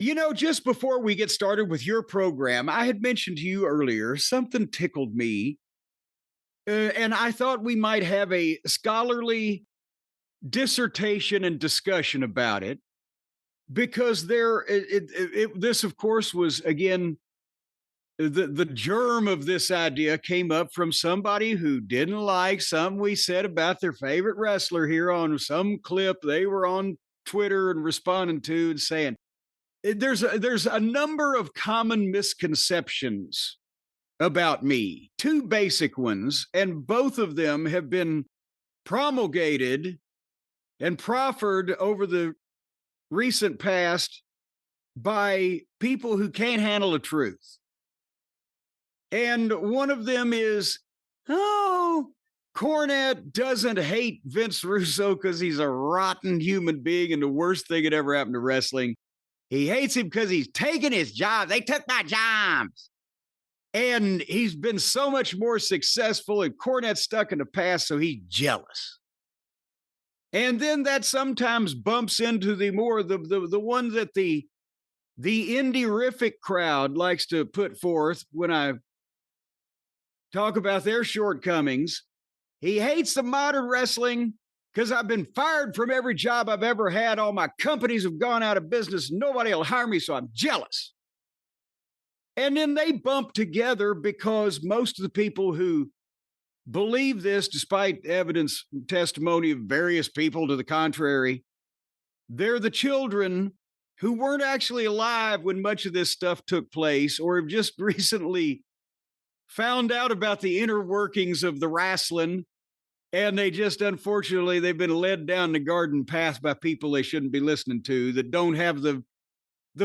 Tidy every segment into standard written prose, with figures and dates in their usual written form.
Just before we get started with your program, I had mentioned to you earlier something tickled me, and I thought we might have a scholarly dissertation and discussion about it because this, of course, was again the germ of this idea came up from somebody who didn't like something we said about their favorite wrestler here on some clip they were on Twitter and responding to and saying there's a number of common misconceptions about me, two basic ones, and both of them have been promulgated and proffered over the recent past by people who can't handle the truth. And one of them is, oh, Cornette doesn't hate Vince Russo because he's a rotten human being and the worst thing that ever happened to wrestling. He hates him because he's taken his job. They took my jobs. And he's been so much more successful, and Cornette's stuck in the past, so he's jealous. And then that sometimes bumps into the one that the indie-rific crowd likes to put forth when I talk about their shortcomings. He hates the modern wrestling because I've been fired from every job I've ever had. All my companies have gone out of business. Nobody will hire me, so I'm jealous. And then they bump together because most of the people who believe this, despite evidence, testimony of various people to the contrary, they're the children who weren't actually alive when much of this stuff took place or have just recently found out about the inner workings of the wrestling. And they just, unfortunately, they've been led down the garden path by people they shouldn't be listening to that don't have the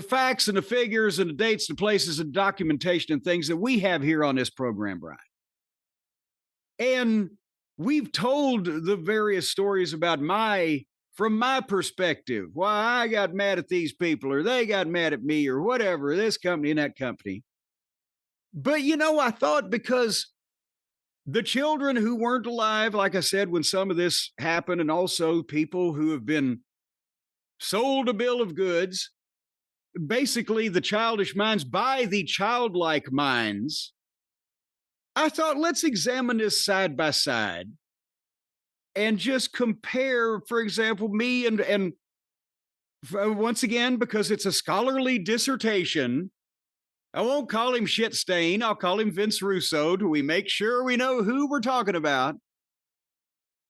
facts and the figures and the dates, the places and documentation and things that we have here on this program, Brian. And we've told the various stories about from my perspective, why I got mad at these people or they got mad at me or whatever, this company and that company. But, I thought because the children who weren't alive, like I said, when some of this happened, and also people who have been sold a bill of goods, basically the childish minds by the childlike minds, I thought, let's examine this side by side and just compare, for example, me and once again, because it's a scholarly dissertation, I won't call him shit stain. I'll call him Vince Russo. Do we make sure we know who we're talking about?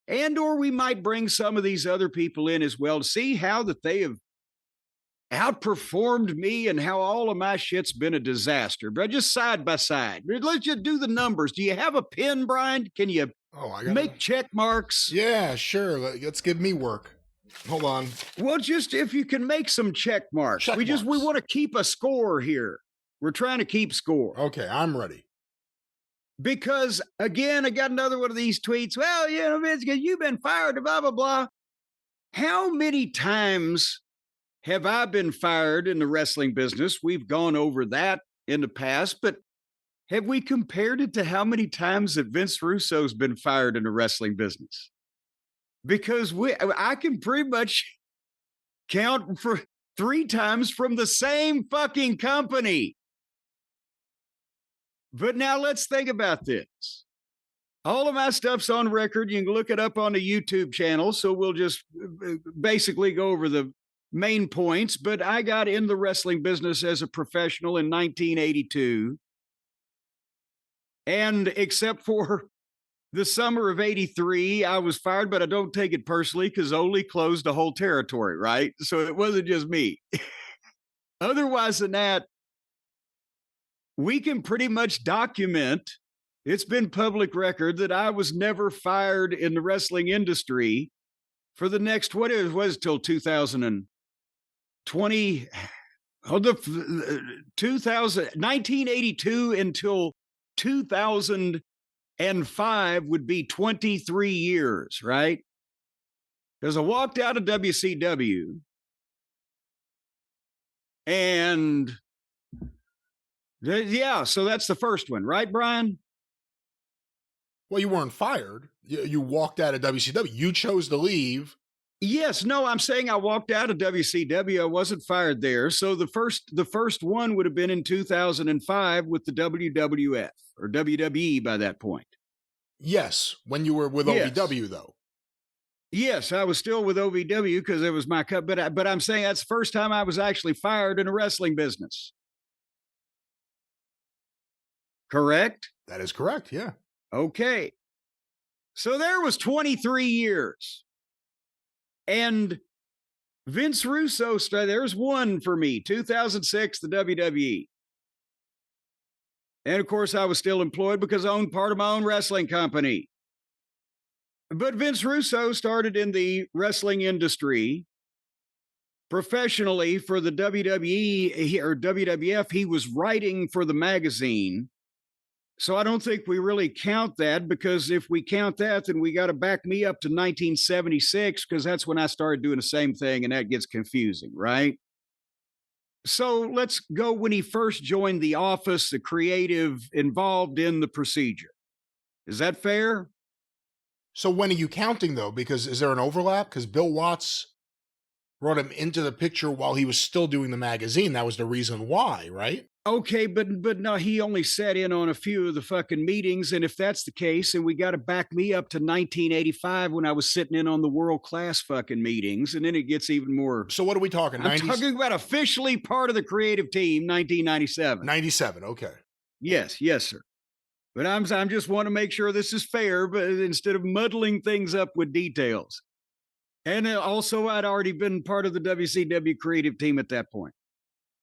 And or we might bring some of these other people in as well to see how that they have outperformed me and how all of my shit's been a disaster. But just side by side. Let's just do the numbers. Do you have a pen, Brian? Can you make check marks? Yeah, sure. Let's give me work. Hold on. Well, just if you can make some check marks. We want to keep a score here. We're trying to keep score. Okay, I'm ready. Because, again, I got another one of these tweets. Well, Vince, you've been fired, blah, blah, blah. How many times have I been fired in the wrestling business? We've gone over that in the past, but have we compared it to how many times that Vince Russo's been fired in the wrestling business? Because I can pretty much count for 3 times from the same fucking company. But now let's think about this. All of my stuff's on record. You can look it up on the YouTube channel. So we'll just basically go over the main points. But I got in the wrestling business as a professional in 1982. And except for the summer of 83, I was fired, but I don't take it personally because Ole closed the whole territory, right? So it wasn't just me. Otherwise than that, we can pretty much document, it's been public record that I was never fired in the wrestling industry for the next, what it was till 2020, 1982 until 2005 would be 23 years, right? Because I walked out of WCW and so that's the first one, right, Brian? Well, you weren't fired. You walked out of WCW. You chose to leave Yes, no, I'm saying I walked out of WCW. I wasn't fired there. So the first one would have been in 2005 with the WWF or WWE by that point. Yes, when you were with Yes. OVW, though. Yes, I was still with OVW because it was my cut. But I'm saying that's the first time I was actually fired in a wrestling business. Correct? That is correct, yeah. Okay. So there was 23 years. And Vince Russo, there's one for me, 2006, the WWE. And of course, I was still employed because I owned part of my own wrestling company. But Vince Russo started in the wrestling industry professionally for the WWE or WWF. He was writing for the magazine. So I don't think we really count that, because if we count that, then we got to back me up to 1976, because that's when I started doing the same thing, and that gets confusing, right? So let's go when he first joined the office, the creative involved in the procedure. Is that fair? So when are you counting, though? Because is there an overlap? Because Bill Watts brought him into the picture while he was still doing the magazine. That was the reason why, right? Okay, but no, he only sat in on a few of the fucking meetings. And if that's the case, and we got to back me up to 1985 when I was sitting in on the world class fucking meetings, and then it gets even more. So what are we talking? I'm talking about officially part of the creative team, 1997. 97, okay. Yes, sir. But I'm just want to make sure this is fair, but instead of muddling things up with details. And also, I'd already been part of the WCW creative team at that point.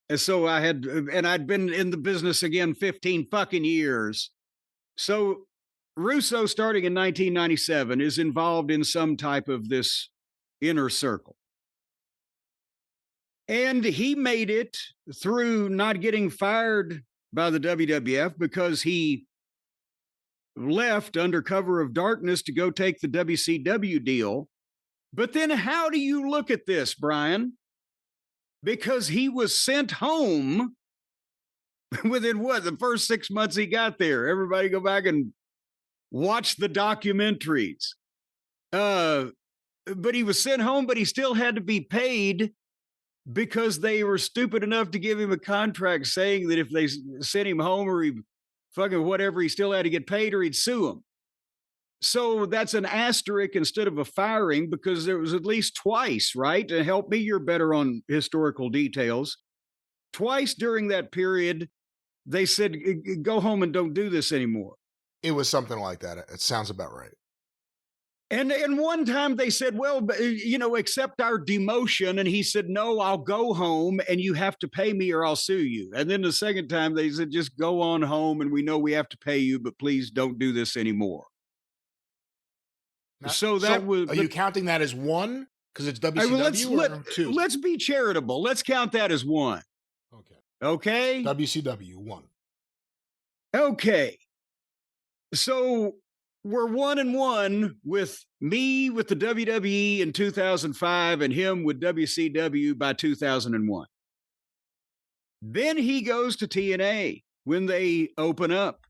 And so I'd been in the business again 15 fucking years. So Russo, starting in 1997, is involved in some type of this inner circle. And he made it through not getting fired by the WWF because he left under cover of darkness to go take the WCW deal. But then how do you look at this, Brian? Because he was sent home within the first 6 months he got there. Everybody go back and watch the documentaries. But he was sent home, but he still had to be paid because they were stupid enough to give him a contract saying that if they sent him home or he fucking whatever, he still had to get paid or he'd sue him. So that's an asterisk instead of a firing, because there was at least twice, right? To help me, you're better on historical details. Twice during that period, they said, go home and don't do this anymore. It was something like that. It sounds about right. And one time they said, well, accept our demotion. And he said, no, I'll go home and you have to pay me or I'll sue you. And then the second time they said, just go on home and we know we have to pay you, but please don't do this anymore. Now, so was. Are you counting that as one? Because it's WCW or two? Let's be charitable. Let's count that as one. Okay. WCW, one. Okay. So we're 1-1 with me with the WWE in 2005 and him with WCW by 2001. Then he goes to TNA when they open up.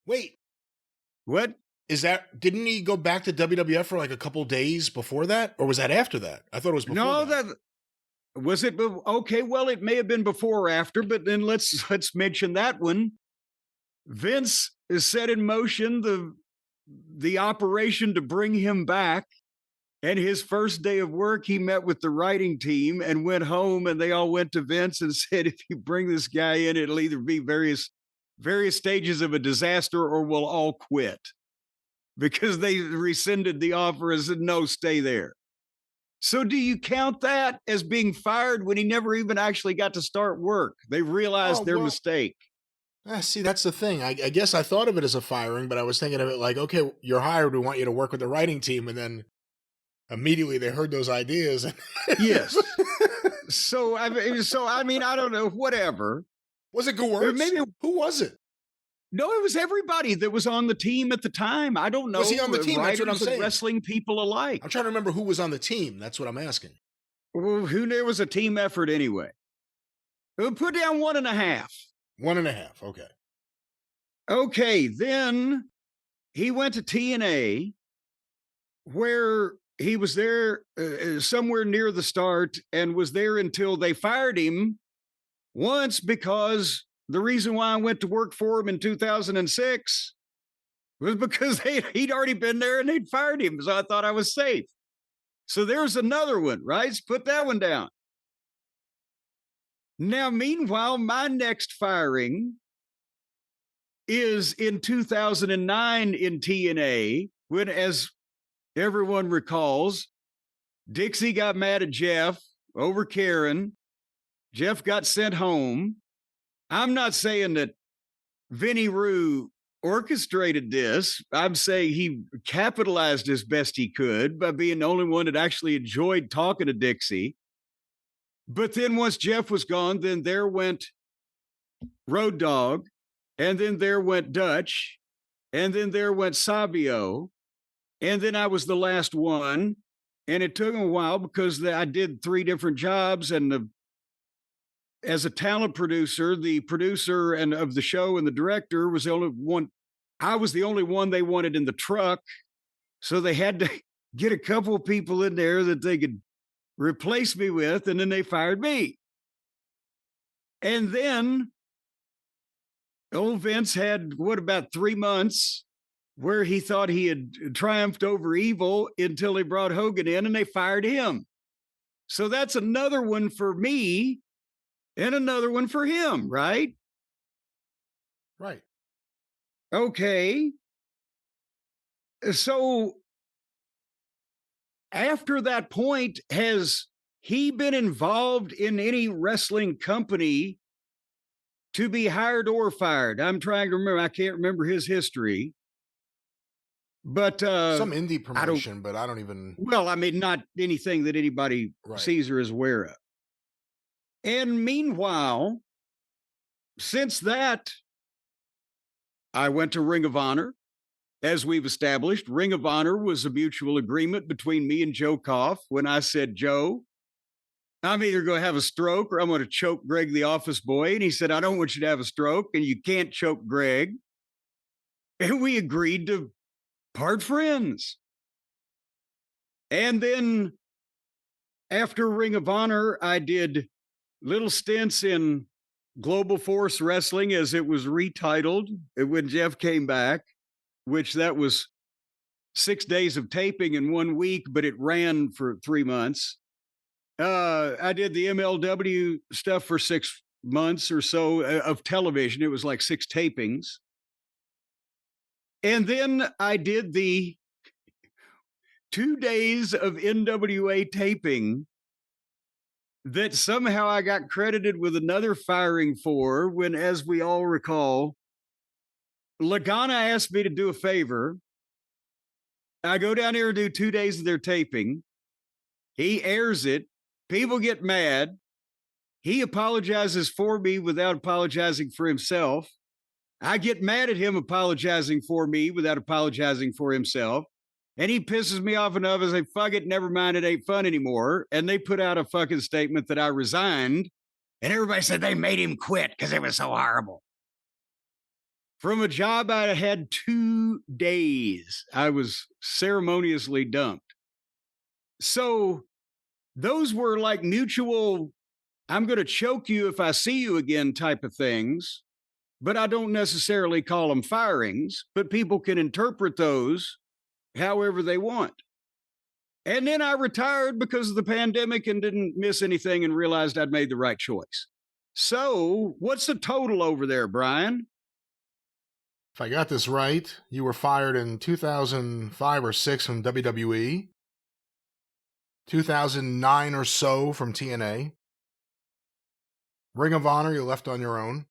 Wait. What? Didn't he go back to WWF for like a couple days before that? Or was that after that? I thought it was before that. Was it? Okay, well, it may have been before or after, but then let's mention that one. Vince has set in motion the operation to bring him back. And his first day of work, he met with the writing team and went home, and they all went to Vince and said, if you bring this guy in, it'll either be various stages of a disaster or we'll all quit. Because they rescinded the offer and said, no, stay there. So do you count that as being fired when he never even actually got to start work? They realized their mistake. See, that's the thing. I guess I thought of it as a firing, but I was thinking of it like, okay, you're hired. We want you to work with the writing team. And then immediately they heard those ideas. Yes. So, I mean, I don't know, whatever. Was it Gewurz? Maybe. Who was it? No, it was everybody that was on the team at the time. I don't know. Was he on the team? That's what I'm saying. Wrestling people alike. I'm trying to remember who was on the team. That's what I'm asking. Well, there was a team effort anyway. We'll put down 1.5. 1.5. Okay. Okay. Then he went to TNA, where he was there somewhere near the start and was there until they fired him once, because the reason why I went to work for him in 2006 was because he'd already been there and they'd fired him. So I thought I was safe. So there's another one, right? So put that one down. Now, meanwhile, my next firing is in 2009 in TNA, when, as everyone recalls, Dixie got mad at Jeff over Karen. Jeff got sent home. I'm not saying that Vinny Rue orchestrated this. I'm saying he capitalized as best he could by being the only one that actually enjoyed talking to Dixie. But then once Jeff was gone, then there went Road Dogg, and then there went Dutch, and then there went Sabio, and then I was the last one. And it took a while because I did 3 different jobs, and as a talent producer, the producer and of the show and the director was the only one. I was the only one they wanted in the truck, so they had to get a couple of people in there that they could replace me with, and then they fired me. And then old Vince had, what, about 3 months where he thought he had triumphed over evil until they brought Hogan in and they fired him. So that's another one for me and another one for him, right? Right. Okay. So after that point, has he been involved in any wrestling company to be hired or fired? I'm trying to remember. I can't remember his history. But some indie promotion, but I don't even. Well, I mean, not anything that anybody sees or is aware of. And meanwhile, since that, I went to Ring of Honor. As we've established, Ring of Honor was a mutual agreement between me and Joe Koff when I said, Joe, I'm either going to have a stroke or I'm going to choke Greg the office boy. And he said, I don't want you to have a stroke and you can't choke Greg. And we agreed to part friends. And then after Ring of Honor, I did little stints in Global Force Wrestling, as it was retitled when Jeff came back, which that was 6 days of taping in 1 week, but it ran for 3 months. I did the MLW stuff for 6 months or so of television. It was like 6 tapings. And then I did the 2 days of NWA taping that somehow I got credited with another firing for when, as we all recall, Lagana asked me to do a favor. I go down here and do 2 days of their taping. He airs it. People get mad. He apologizes for me without apologizing for himself. I get mad at him apologizing for me without apologizing for himself. And he pisses me off enough as I say, fuck it, never mind, it ain't fun anymore. And they put out a fucking statement that I resigned. And everybody said they made him quit because it was so horrible. From a job I had 2 days, I was ceremoniously dumped. So those were like mutual, I'm going to choke you if I see you again type of things. But I don't necessarily call them firings, but people can interpret those however they want. And then I retired because of the pandemic and didn't miss anything and realized I'd made the right choice. So what's the total over there, Brian? If I got this right, you were fired in 2005 or 6 from WWE, 2009 or so from TNA, Ring of Honor, you left on your own,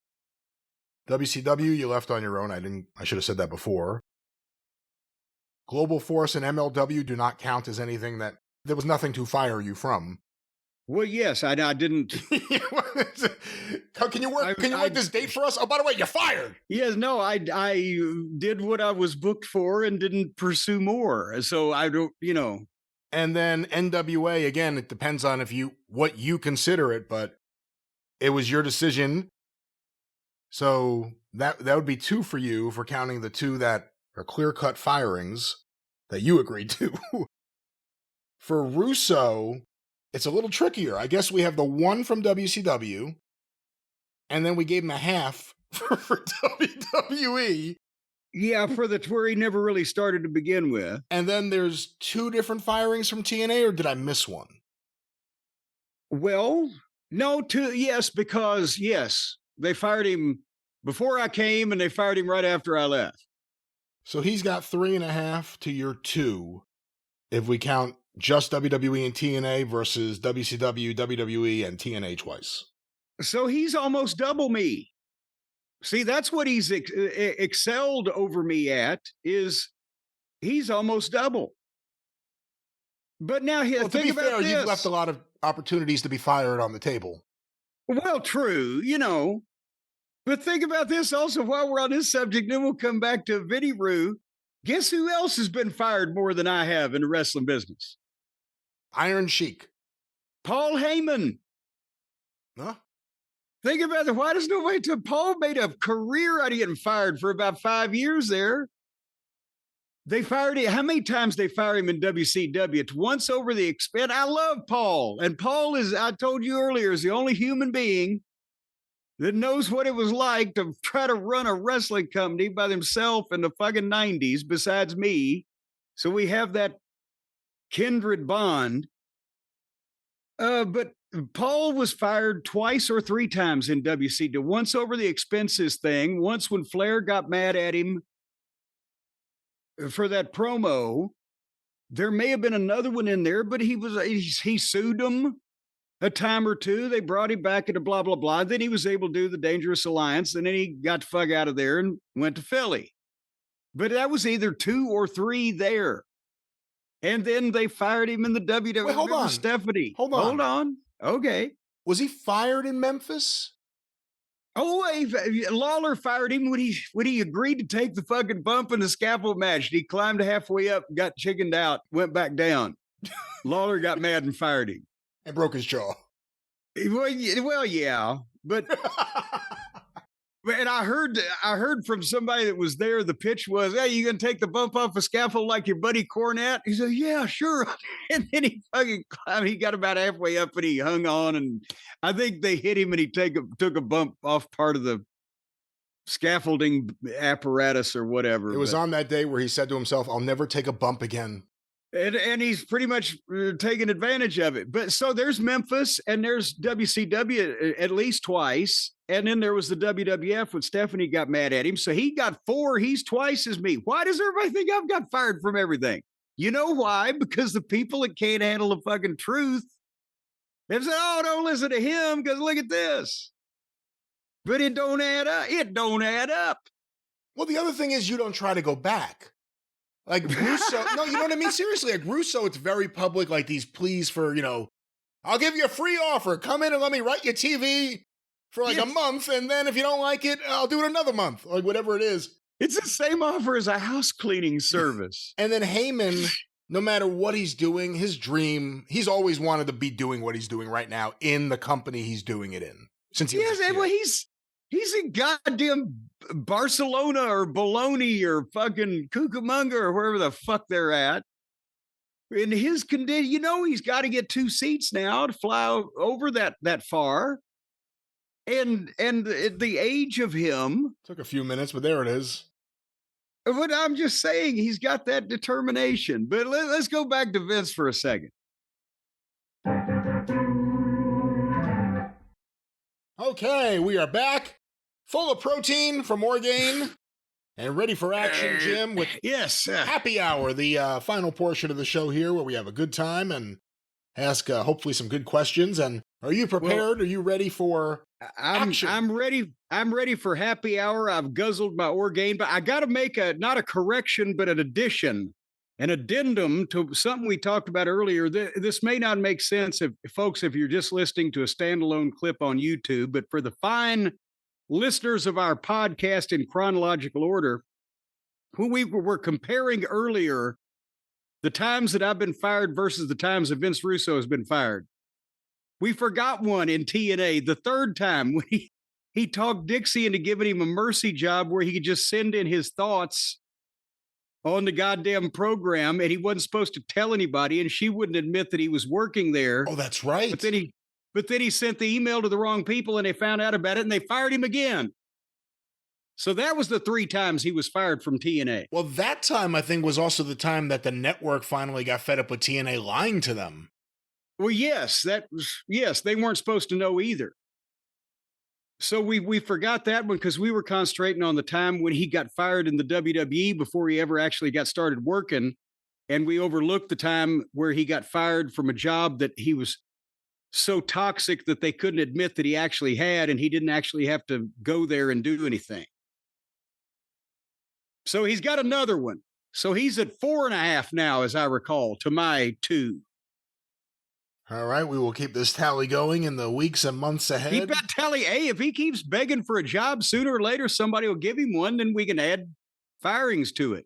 WCW, you left on your own. I should have said that before. Global Force and MLW do not count as anything there was nothing to fire you from. Well, yes, I didn't. Can you work this date for us? Oh, by the way, you're fired. Yes, no, I did what I was booked for and didn't pursue more. So I don't, And then NWA, again, it depends on what you consider it, but it was your decision. So that would be 2 for you for counting the 2 that are clear-cut firings that you agreed to. For Russo, it's a little trickier. I guess we have the one from WCW, and then we gave him a half for WWE. Yeah, for the where he never really started to begin with. And then there's 2 different firings from TNA, or did I miss one? Well, no, yes, because yes, they fired him before I came and they fired him right after I left. So he's got 3.5 to your 2, if we count just WWE and TNA versus WCW, WWE, and TNA twice. So he's almost double me. See, that's what he's excelled over me at, is he's almost double. But now here, well, to be fair, you've left a lot of opportunities to be fired on the table. Well, true, But think about this also while we're on this subject, then we'll come back to Drive-Thru. Guess who else has been fired more than I have in the wrestling business? Iron Sheik. Paul Heyman. Huh? Think about that. Why does nobody tell Paul made a career out of getting fired for about 5 years there? They fired him. How many times they fired him in WCW? It's once over the expense. I love Paul. And Paul is, I told you earlier, is the only human being that knows what it was like to try to run a wrestling company by themselves in the fucking 90s besides me. So we have that kindred bond. But Paul was fired twice or 3 times in WCW. Once over the expenses thing. Once when Flair got mad at him for that promo. There may have been another one in there, but he sued them a time or 2. They brought him back into blah, blah, blah. Then he was able to do the Dangerous Alliance. And then he got the fuck out of there and went to Philly. But that was either 2 or 3 there. And then they fired him in the WWE. Wait, hold on. Stephanie. Hold on. Okay. Was he fired in Memphis? Oh, Lawler fired him when he agreed to take the fucking bump in the scaffold match. He climbed halfway up, got chickened out, went back down. Lawler got mad and fired him. And broke his jaw. Well, yeah. But and I heard from somebody that was there, the pitch was, hey, you gonna take the bump off a scaffold like your buddy Cornette? He said, yeah, sure. And then he fucking climbed, he got about halfway up and he hung on, and I think they hit him and he took a bump off part of the scaffolding apparatus or whatever. It was on that day where he said to himself, I'll never take a bump again. And he's pretty much taking advantage of it. But so there's Memphis and there's WCW at least twice. And then there was the WWF when Stephanie got mad at him. So he got 4. He's twice as me. Why does everybody think I've got fired from everything? You know why? Because the people that can't handle the fucking truth have said, oh, don't listen to him because look at this. But it don't add up. It don't add up. Well, the other thing is you don't try to go back. Like Russo, no, you know what I mean? Seriously, like Russo, it's very public, like these pleas for, I'll give you a free offer. Come in and let me write your TV for like a month. And then if you don't like it, I'll do it another month, like whatever it is. It's the same offer as a house cleaning service. And then Heyman, no matter what he's doing, his dream, he's always wanted to be doing what he's doing right now in the company he's doing it in. Since he was well, he's in goddamn Barcelona or Bologna or fucking Cucamonga or wherever the fuck they're at. In his condition, he's got to get 2 seats now to fly over that far. And at the age of him. Took a few minutes, but there it is. But I'm just saying he's got that determination. But let's go back to Vince for a second. Okay, we are back. Full of protein for more gain and ready for action, Jim, with Happy Hour, the final portion of the show here where we have a good time and ask hopefully some good questions. And are you prepared? Are you ready for action? I'm ready. I'm ready for Happy Hour. I've guzzled my Orgain, but I got to make not a correction, but an addition, an addendum to something we talked about earlier. This may not make sense if you're just listening to a standalone clip on YouTube, but for the fine listeners of our podcast in chronological order, who we were comparing earlier, the times that I've been fired versus the times that Vince Russo has been fired. We forgot one in TNA, the 3rd time when he talked Dixie into giving him a mercy job where he could just send in his thoughts on the goddamn program, and he wasn't supposed to tell anybody, and she wouldn't admit that he was working there. Oh, that's right. But then he sent the email to the wrong people, and they found out about it, and they fired him again. So that was the 3 times he was fired from TNA. Well, that time I think was also the time that the network finally got fed up with TNA lying to them. Well, yes, they weren't supposed to know either. So we forgot that one because we were concentrating on the time when he got fired in the WWE before he ever actually got started working. And we overlooked the time where he got fired from a job that he was so toxic that they couldn't admit that he actually had, and he didn't actually have to go there and do anything. So he's got another one. So he's at 4.5 now, as I recall, to my 2. All right, we will keep this tally going in the weeks and months ahead. Keep that tally. Hey, if he keeps begging for a job, sooner or later somebody will give him one, then we can add firings to it.